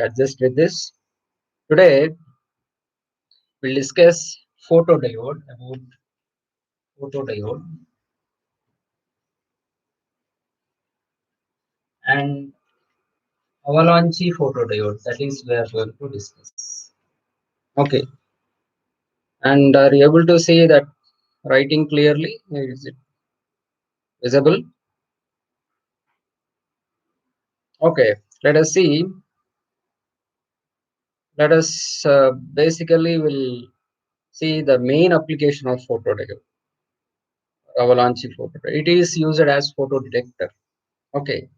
adjust with this. Today we'll discuss photodiode about photodiode and Avalanche photodiode. That is we are going to discuss. Okay, and are you able to see that writing clearly? Is it visible? Okay, let us see. Let us basically will see the main application of photodiode, Avalanche photodiode. It is used as photo detector. Okay,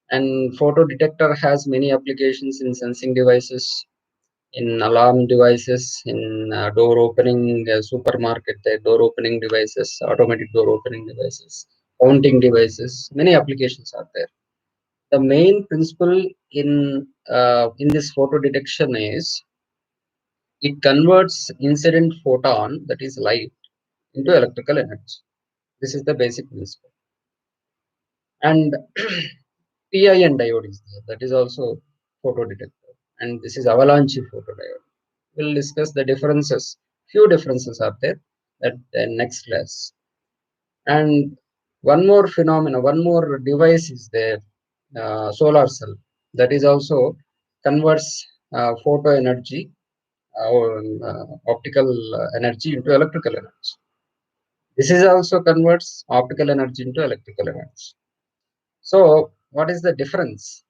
and photo detector has many applications in sensing devices, in alarm devices, in door opening, supermarket door opening devices, automatic door opening devices, counting devices. Many applications are there. The main principle in this photo detection is it converts incident photon, that is light, into electrical energy. This is the basic principle. And PIN diode is there. That is also photo detector. And this is avalanche photodiode. We'll discuss the differences. Few differences are there at the next class. And one more phenomena, one more device is there, solar cell. That is also converts photo energy or optical energy into electrical energy. This is also converts optical energy into electrical energy. So, what is the difference?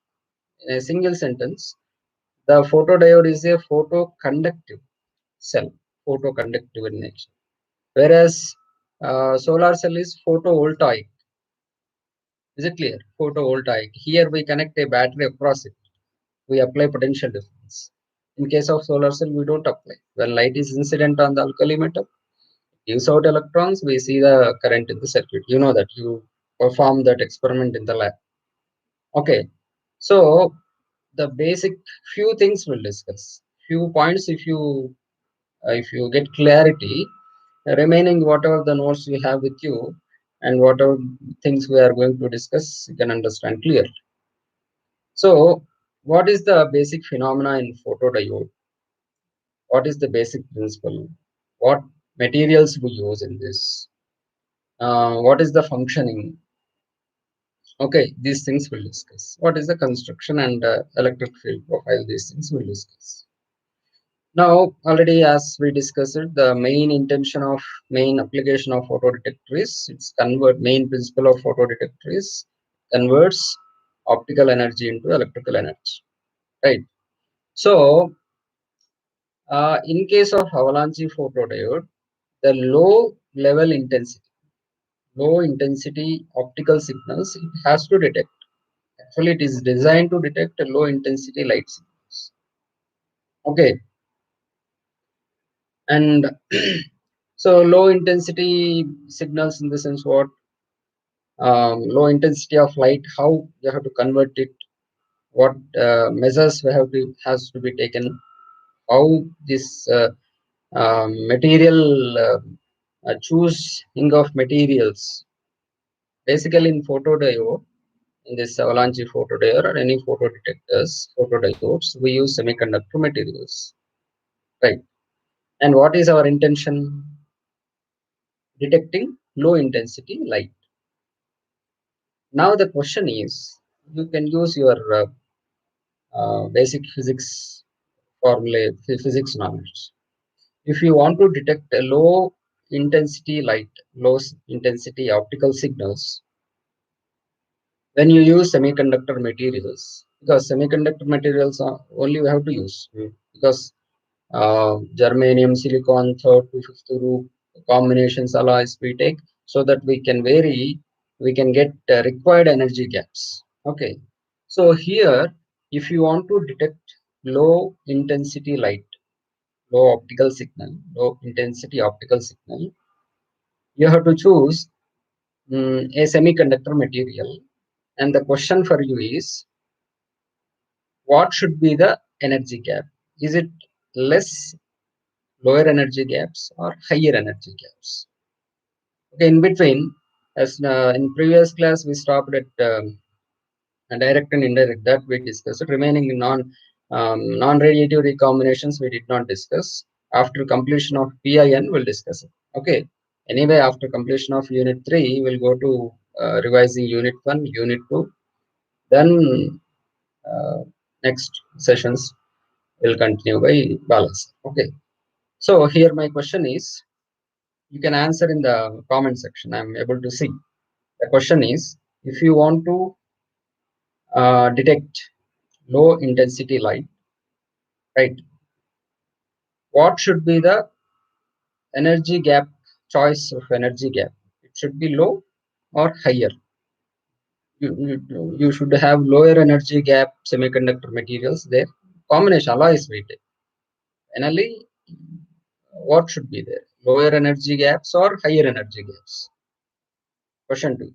In a single sentence, the photodiode is a photoconductive cell, photoconductive in nature, whereas solar cell is photovoltaic. Is it clear? Photovoltaic. Here we connect a battery across it. We apply potential difference. In case of solar cell, we don't apply. When light is incident on the alkali metal, gives out electrons, we see the current in the circuit. You know that you perform that experiment in the lab. Okay. So the basic few things we'll discuss. Few points if you get clarity, remaining whatever the notes we have with you and whatever things we are going to discuss, you can understand clearly. So, what is the basic phenomena in photodiode? What is the basic principle? What materials we use in this? What is the functioning? Okay, these things we'll discuss. What is the construction and electric field profile? These things we'll discuss. Now, already as we discussed, the main intention of main application of photodetector is its main principle of photodetector is converts optical energy into electrical energy, right? So, in case of avalanche photodiode, the low intensity optical signals it has to detect. Actually, it is designed to detect a low intensity light signals. Okay, and so low intensity signals in the sense what low intensity of light, how you have to convert it, what measures we have to has to be taken, how this material choosing of materials. Basically, in photodiode, in this avalanche photodiode or any photodiodes, we use semiconductor materials, right? And what is our intention? Detecting low intensity light. Now the question is, you can use your basic physics formula, physics knowledge. If you want to detect a low intensity light, low intensity optical signals, when you use semiconductor materials, because semiconductor materials are only we have to use because germanium, silicon, third to fifth group combinations alloys we take so that we can we can get required energy gaps. Okay, so here if you want to detect low intensity light, low intensity optical signal, you have to choose a semiconductor material. And the question for you is, what should be the energy gap? Is it less lower energy gaps or higher energy gaps? Okay, in between, as in previous class, we stopped at direct and indirect that we discussed. Remaining non Non-radiative recombinations we did not discuss. After completion of PIN, we'll discuss it. Okay. Anyway, after completion of Unit 3, we'll go to revising Unit 1, Unit 2. Then next sessions will continue by balance. Okay. So here my question is, you can answer in the comment section. I'm able to see. The question is, if you want to detect low intensity light, right? What should be the energy gap, choice of energy gap? It should be low or higher. You should have lower energy gap semiconductor materials there. Combination alloys weighted. Finally, what should be there? Lower energy gaps or higher energy gaps? Question 2.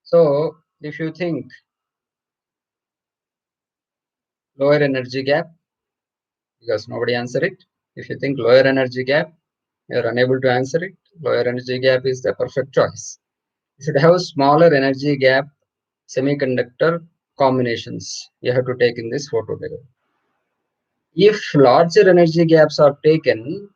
So if you think lower energy gap, because nobody answer it. If you think lower energy gap, you're unable to answer it. Lower energy gap is the perfect choice. You should have smaller energy gap semiconductor combinations you have to take in this photo diagram. If larger energy gaps are taken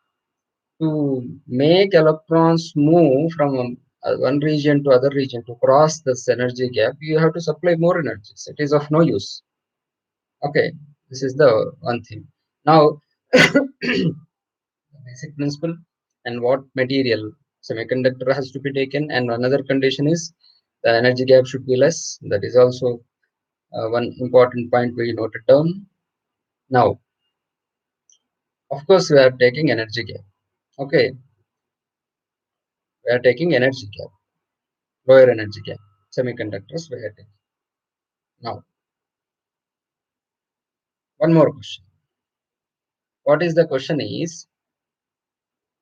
to make electrons move from one region to other region to cross this energy gap, you have to supply more energies. It is of no use. Okay, this is the one thing. Now, basic principle and what material semiconductor has to be taken, and another condition is the energy gap should be less. That is also one important point we noted down. Now, of course, we are taking energy gap. Okay, we are taking energy gap, lower energy gap semiconductors we are taking. Now, one more question. What is the question is,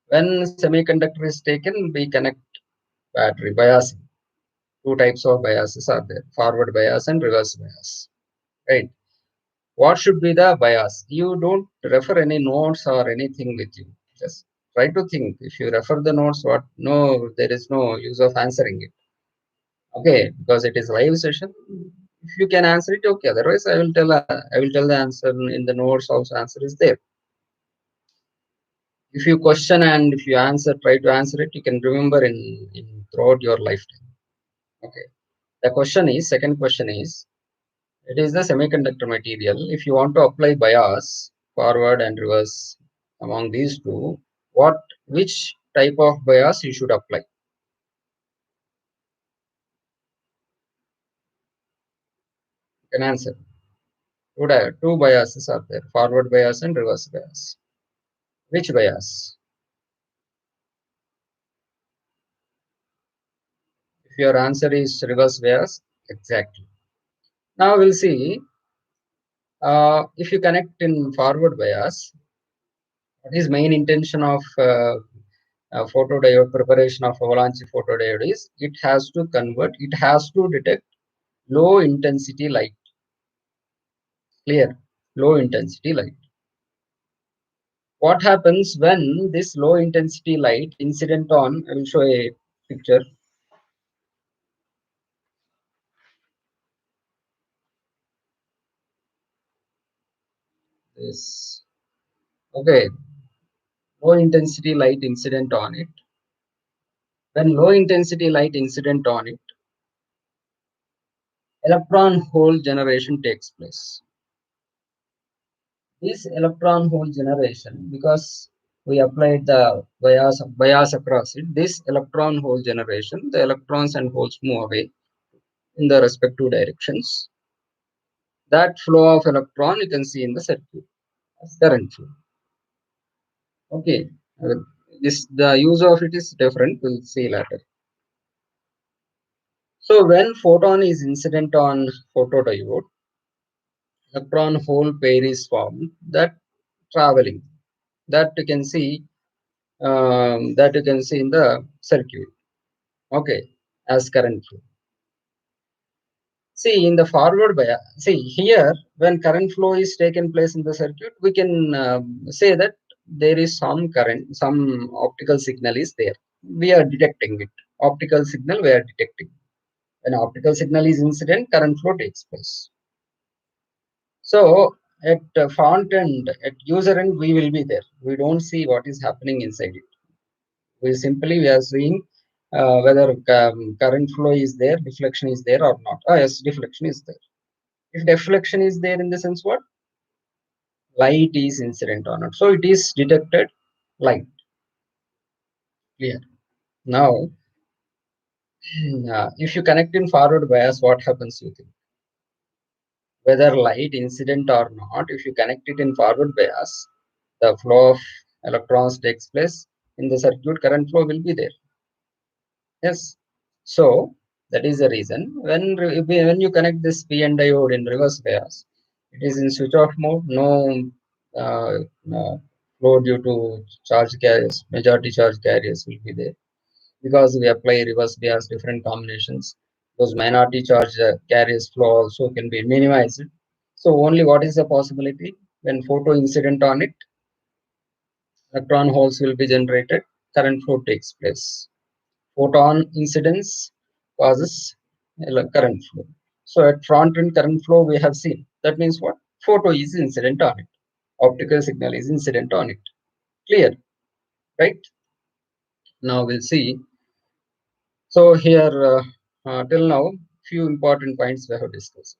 when semiconductor is taken, we connect battery biasing. Two types of biases are there: forward bias and reverse bias. Right? What should be the bias? You don't refer any notes or anything with you. Just try to think. If you refer the notes, what? No, there is no use of answering it. Okay, because it is live session. If you can answer it, okay. Otherwise, I will tell. I will tell the answer in the notes. Also, answer is there. If you question and if you answer, try to answer it. You can remember in throughout your lifetime. Okay. The question is, second question is, it is the semiconductor material. If you want to apply bias, forward and reverse among these two, which type of bias you should apply? You can answer. Two biases are there: forward bias and reverse bias. Which bias? If your answer is reverse bias, exactly. Now we'll see. If you connect in forward bias, what is main intention of photodiode preparation of Avalanche photodiode is it has to convert, it has to detect low intensity light. Clear? Low intensity light. What happens when this low intensity light incident on, I will show a picture. This, okay, low intensity light incident on it. When low intensity light incident on it, electron hole generation takes place. This electron hole generation, because we applied the bias across it, this electron hole generation, the electrons and holes move away in the respective directions. That flow of electron you can see in the circuit as current flow. Okay, this the use of it is different. We'll see later. So when photon is incident on photodiode, electron hole pair is formed that traveling. That you can see. That you can see in the circuit. Okay, as current flow. See in the forward bias. See here when current flow is taken place in the circuit, we can say that there is some current, some optical signal is there. We are detecting it. Optical signal we are detecting. When optical signal is incident, current flow takes place. So at front end, at user end, we will be there. We don't see what is happening inside it. We are seeing whether current flow is there, deflection is there or not. Ah, yes, deflection is there. If deflection is there, in the sense what? Light is incident or not. So it is detected light. Clear. Now, if you connect in forward bias, what happens you think? Whether light incident or not, if you connect it in forward bias, the flow of electrons takes place in the circuit, current flow will be there. Yes. So that is the reason when you connect this PN diode in reverse bias, it is in switch off mode, uh, flow due to charge carriers, majority charge carriers will be there, because we apply reverse bias different combinations. Those minority charge carriers flow also can be minimized. So only what is the possibility? When photo incident on it, electron holes will be generated, current flow takes place. Photon incidence causes current flow. So at front end current flow we have seen. That means what? Photo is incident on it. Optical signal is incident on it. Clear, right? Now we'll see. So here till now, few important points we have discussed.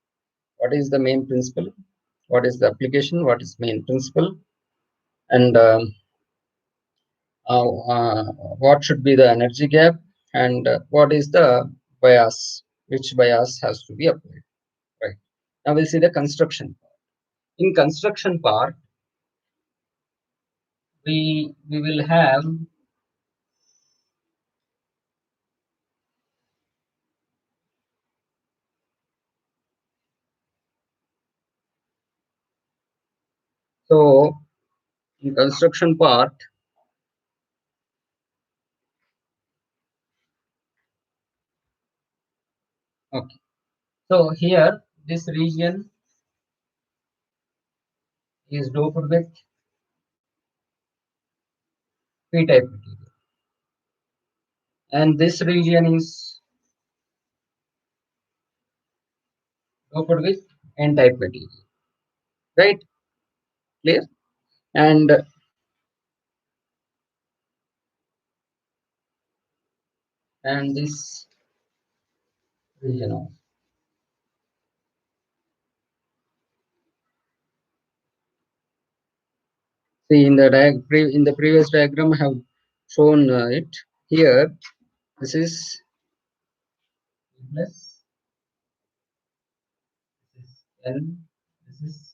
What is the main principle? What is the application? What is main principle? And what should be the energy gap? And what is the bias? Which bias has to be applied? Right. Now we'll see the construction. In construction part, we will have so in construction part, okay. So here this region is doped with P-type material, and this region is doped with N-type material. Right? Clear? And this region also. See in the in the previous diagram I have shown it. Here this is plus, this is N, this is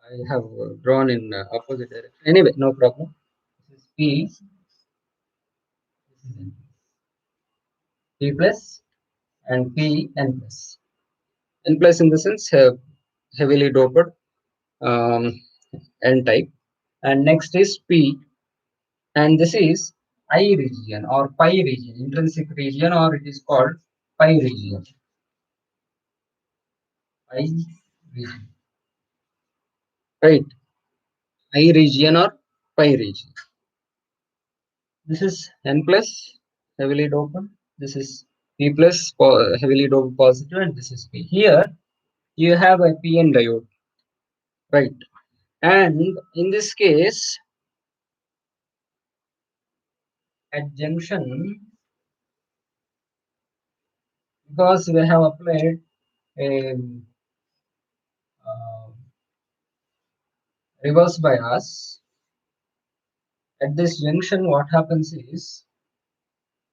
I have drawn in opposite direction. Anyway, no problem. This is P, this is N. P plus and P N plus. N plus in the sense heavily doped um, N type. And next is P, and this is I region or pi region, intrinsic region, or it is called pi region. Pi region. Right. I region or pi region. This is N plus heavily doped. This is P plus heavily doped positive, and this is P. Here you have a PN diode, right? And in this case, at junction, because we have applied a uh, reverse bias, at this junction, what happens is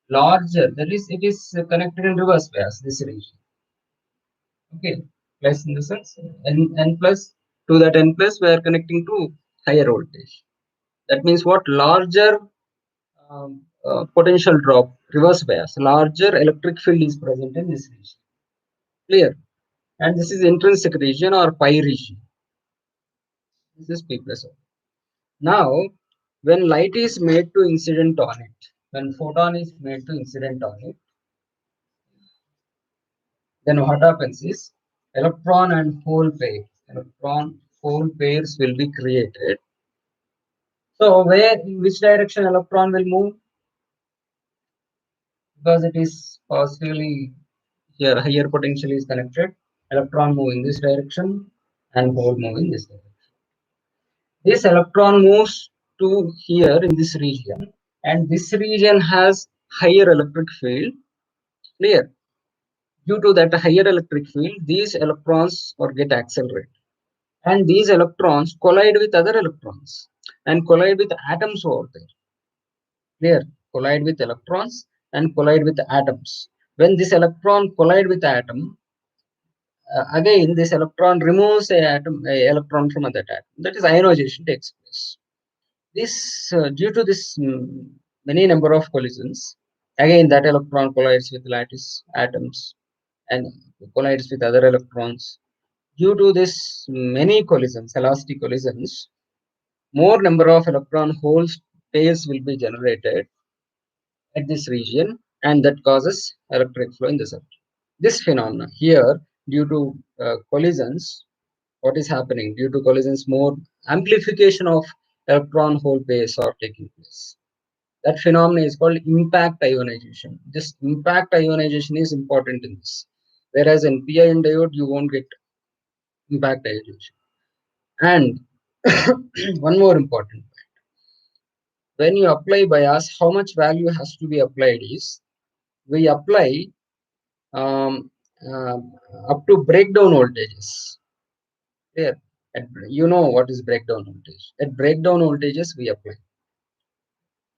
larger. That is, it is connected in reverse bias. This region, okay, plus in the sense n plus to that n plus we are connecting to higher voltage. That means what? Larger potential drop, reverse bias, larger electric field is present in this region. Clear? And this is intrinsic region or pi region. This is P plus O. Now, when light is made to incident on it, when photon is made to incident on it, then what happens is electron and hole pair, electron hole pairs will be created. So in which direction electron will move? Because it is positively here, higher potential is connected. Electron move in this direction and hole move in this direction. This electron moves to here in this region, and this region has higher electric field. Clear? Due to that higher electric field, these electrons or get accelerated, and these electrons collide with other electrons and collide with atoms over there. Clear? Collide with electrons and collide with atoms. When this electron collide with atom, again this electron removes a electron from that atom. That is ionization takes place. This due to this many number of collisions, again that electron collides with lattice atoms and collides with other electrons. Due to this many collisions, elastic collisions, more number of electron holes pairs will be generated at this region, and that causes electric flow in the circuit. This phenomena here, due to collisions, what is happening? Due to collisions, more amplification of electron hole pairs are taking place. That phenomenon is called impact ionization. This impact ionization is important in this. Whereas in PIN diode, you won't get impact ionization. And one more important point. When you apply bias, how much value has to be applied is we apply um, uh, up to breakdown voltages. There, you know what is breakdown voltage. At breakdown voltages, we apply.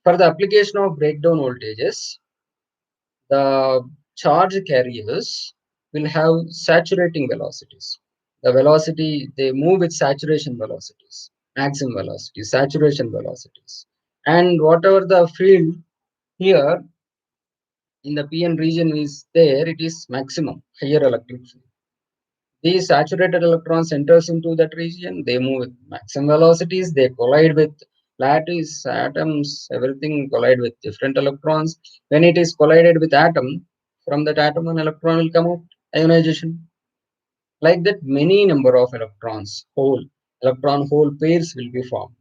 For the application of breakdown voltages, the charge carriers will have saturating velocities. The velocity, they move with saturation velocities, maximum velocities, saturation velocities. And whatever the field here in the PN region is there, it is maximum, higher electric field. These saturated electrons enters into that region, they move with maximum velocities, they collide with lattice, atoms, everything collide with different electrons. When it is collided with atom, from that atom an electron will come out, ionization. Like that, many number of electrons, electron hole pairs will be formed.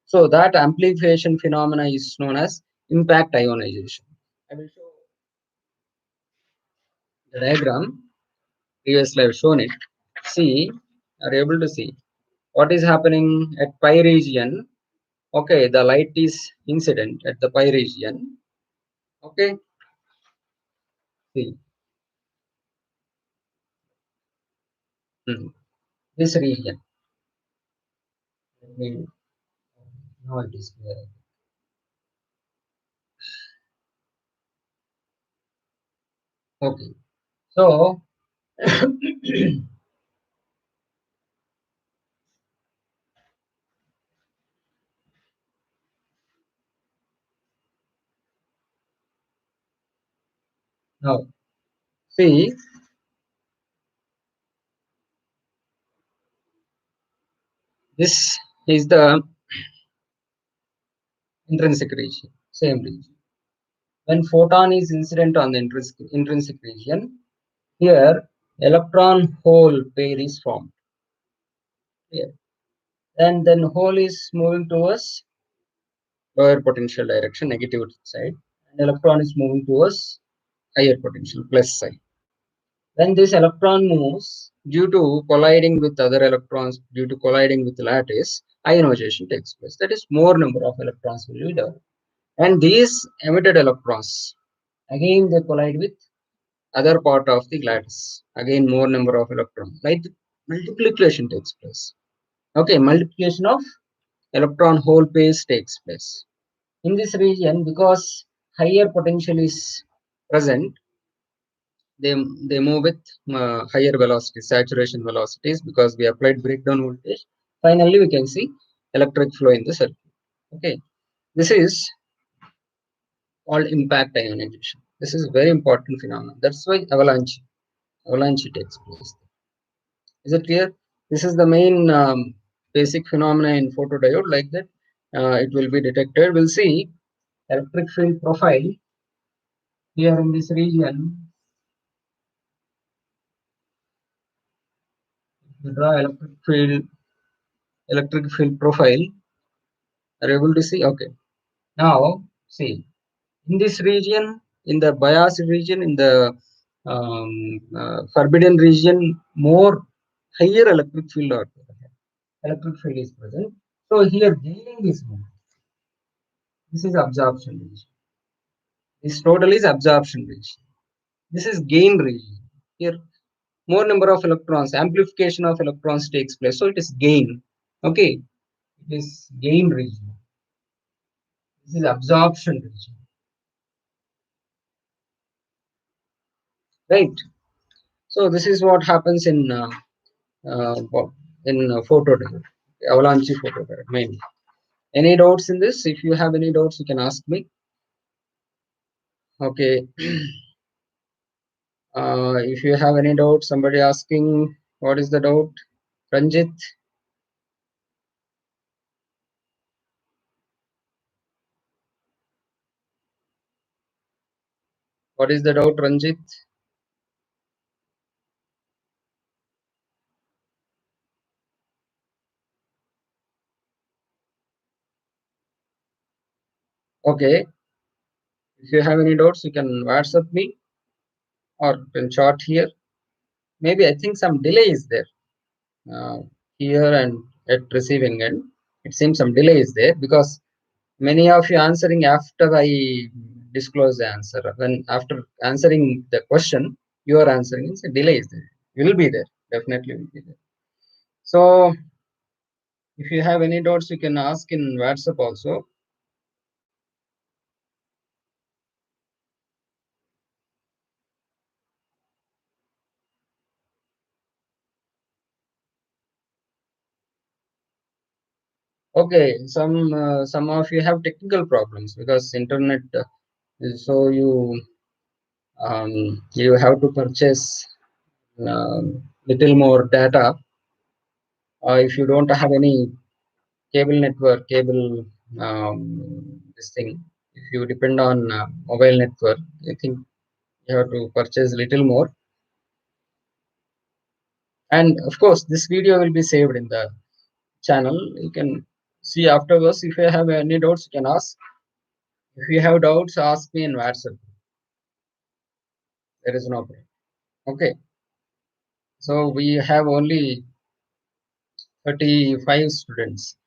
So that amplification phenomena is known as impact ionization. I will show the diagram. Previously I've shown it. See, are you able to see what is happening at pi region? Okay, the light is incident at the pi region. Okay, see, this region. Let me now it is clear. Okay, so now see, this is the intrinsic region, same region. When photon is incident on the intrinsic region, here electron hole pair is formed. Here. And then hole is moving towards lower potential direction, negative side, and electron is moving towards higher potential, plus side. When this electron moves, due to colliding with other electrons, due to colliding with lattice, ionization takes place. That is, more number of electrons will be developed. And these emitted electrons, again they collide with other part of the lattice. Again, more number of electrons. Like multiplication takes place. Okay, multiplication of electron hole pairs takes place. In this region, because higher potential is present, they, they move with higher velocities, saturation velocities, because we applied breakdown voltage. Finally, we can see electric flow in the circuit. Okay, this is called impact ionization. This is a very important phenomenon. That's why avalanche takes place. Is it clear? This is the main basic phenomena in photodiode. Like that, it will be detected. We'll see electric field profile here in this region. We draw electric field electric field profile. Are you able to see? Okay. Now, see, in this region, in the biased region, in the forbidden region, more higher electric field or electric field is present. So here gaining is more. This is absorption region. This total is absorption region. This is gain region. Here more number of electrons, amplification of electrons takes place. So it is gain. Okay, it is gain region. This is absorption region. Right. So this is what happens in photodiode, avalanche photodiode mainly. Any doubts in this? If you have any doubts, you can ask me. Okay. If you have any doubt, somebody asking what is the doubt? Ranjit, what is the doubt, Ranjit? Okay. If you have any doubts, you can WhatsApp me or you can chat here. Maybe I think some delay is there here and at receiving end. It seems some delay is there because many of you answering after I disclose the answer. When after answering the question, you are answering, it's a delay is there. Will be there. Definitely will be there. So if you have any doubts, you can ask in WhatsApp also. Okay, some of you have technical problems because internet. So you have to purchase little more data. If you don't have any cable network, cable this thing. If you depend on mobile network, I think you have to purchase little more. And of course, this video will be saved in the channel. You can see afterwards. If you have any doubts, you can ask. If you have doubts, ask me in WhatsApp. There is no problem. Okay. So we have only 35 students.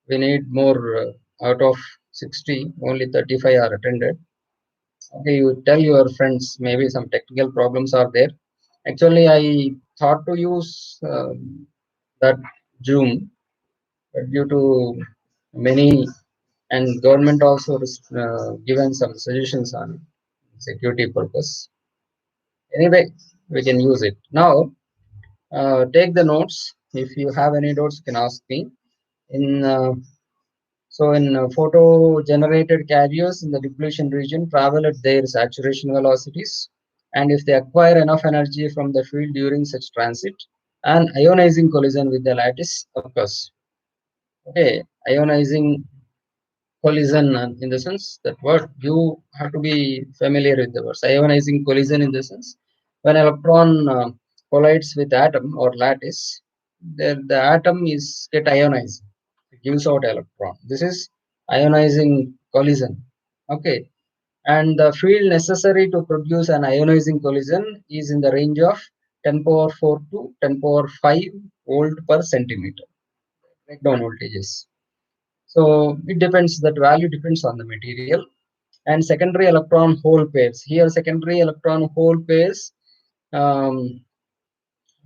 We need more out of 60. Only 35 are attended. Okay, you tell your friends. Maybe some technical problems are there. Actually, I thought to use that Zoom, but due to many and government also given some suggestions on security purpose. Anyway, we can use it now. Take the notes. If you have any doubts, you can ask me. In photo generated carriers in the depletion region travel at their saturation velocities, and if they acquire enough energy from the field during such transit, an ionizing collision with the lattice occurs. Okay, ionizing collision in the sense that what you have to be familiar with the words ionizing collision in the sense when electron collides with atom or lattice, the atom is get ionized, it gives out electron. This is ionizing collision. Okay, and the field necessary to produce an ionizing collision is in the range of 10 power 4 to 10 power 5 volt per centimeter breakdown voltages. So it depends, that value depends on the material. And secondary electron hole pairs. Here secondary electron hole pairs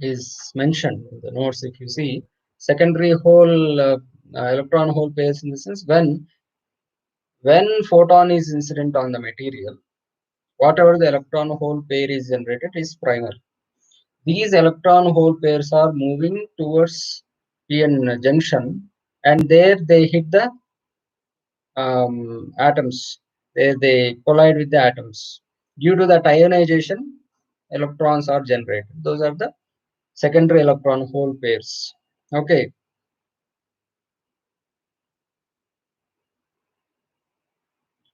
is mentioned in the notes. If you see secondary electron hole pairs in the sense when photon is incident on the material, whatever the electron hole pair is generated is primary. These electron hole pairs are moving towards PN junction, and there they hit the atoms. They collide with the atoms. Due to that ionization, electrons are generated. Those are the secondary electron hole pairs. Okay.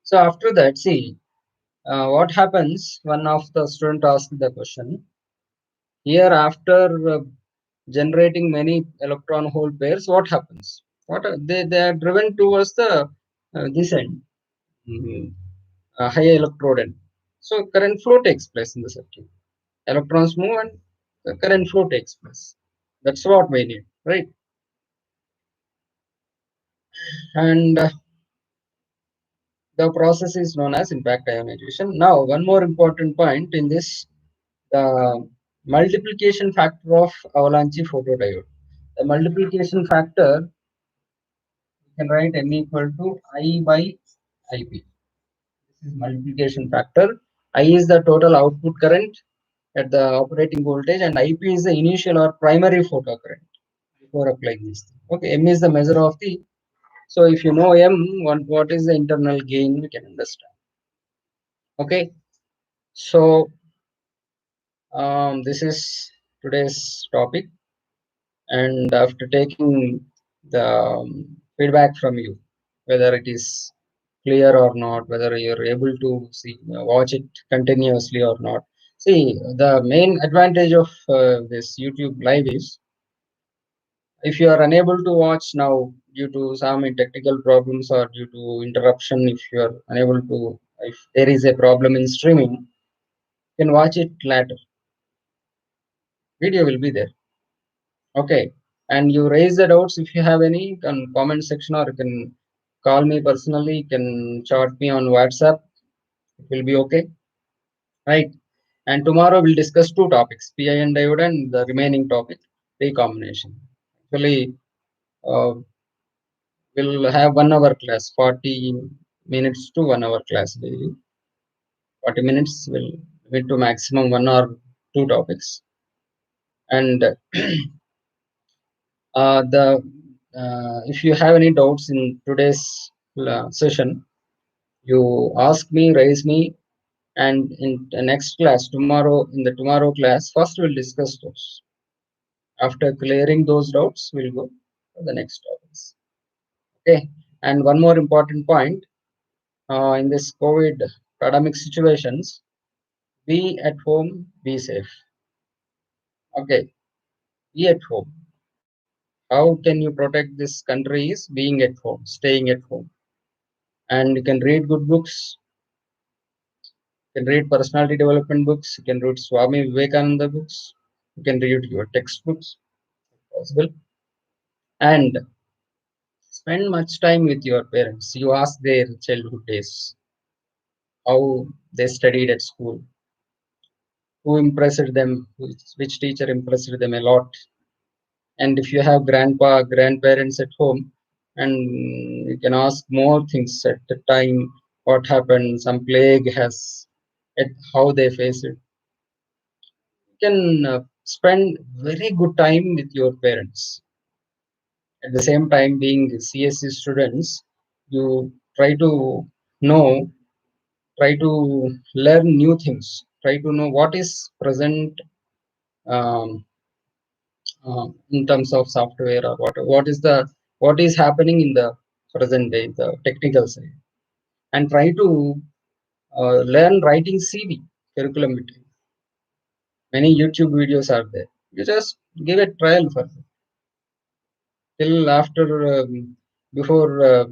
So after that, see what happens. One of the student asked the question. Here, after generating many electron hole pairs, what happens? They are driven towards the this end, mm, high electrode end. So current flow takes place in the circuit. Electrons move and the current flow takes place. That's what we need, right? And the process is known as impact ionization. Now, one more important point in this, the multiplication factor of avalanche photodiode. The multiplication factor, you can write M equal to I by IP. This is multiplication factor. I is the total output current at the operating voltage, and IP is the initial or primary photo current before applying this thing. Okay, M is the measure of the. So if you know M, what is the internal gain, we can understand. Okay, so this is today's topic, and after taking the feedback from you, whether it is clear or not, whether you're able to see watch it continuously or not. See, the main advantage of this YouTube live is, if you are unable to watch now due to some technical problems or due to interruption, if you are unable to, if there is a problem in streaming, you can watch it later. Video will be there. Okay. And you raise the doubts if you have any, you can comment section, or you can call me personally, you can chat me on WhatsApp. It will be okay. Right. And tomorrow we'll discuss two topics, PIN diode and the remaining topic, recombination. Actually, we'll have 1 hour class, 40 minutes to 1 hour class daily. 40 minutes will limit to maximum 1 or 2 topics. And the if you have any doubts in today's session, you ask me, raise me, and in the next class, tomorrow, in the tomorrow class, first we'll discuss those. After clearing those doubts, we'll go to the next topics. Okay. And one more important point, in this COVID pandemic situations, be at home, be safe. Okay, be at home. How can you protect this country is being at home, staying at home. And you can read good books, you can read personality development books, you can read Swami Vivekananda books, you can read your textbooks, if possible. And spend much time with your parents. You ask their childhood days, how they studied at school, who impressed them, which teacher impressed them a lot. And if you have grandparents at home, and you can ask more things at the time, what happened, some plague has, at how they face it. You can spend very good time with your parents. At the same time, being CSC students, you try to know, try to learn new things, try to know what is present, um, in terms of software, or what is happening in the present day, the technical side, and try to learn writing CV curriculum material. Many YouTube videos are there. You just give a trial for it till after, before,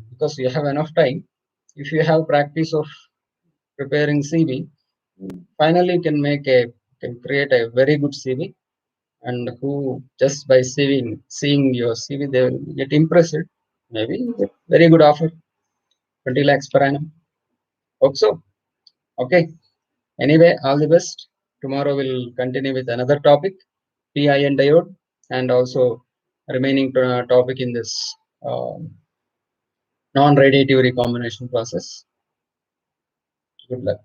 because you have enough time. If you have practice of preparing CV, finally you can create a very good CV, and who just by seeing your CV, they will get impressed. Maybe get very good offer, 20 lakhs per annum. Hope so. Okay. Anyway, all the best. Tomorrow we'll continue with another topic, PIN diode, and also remaining topic in this non-radiative recombination process. Good luck.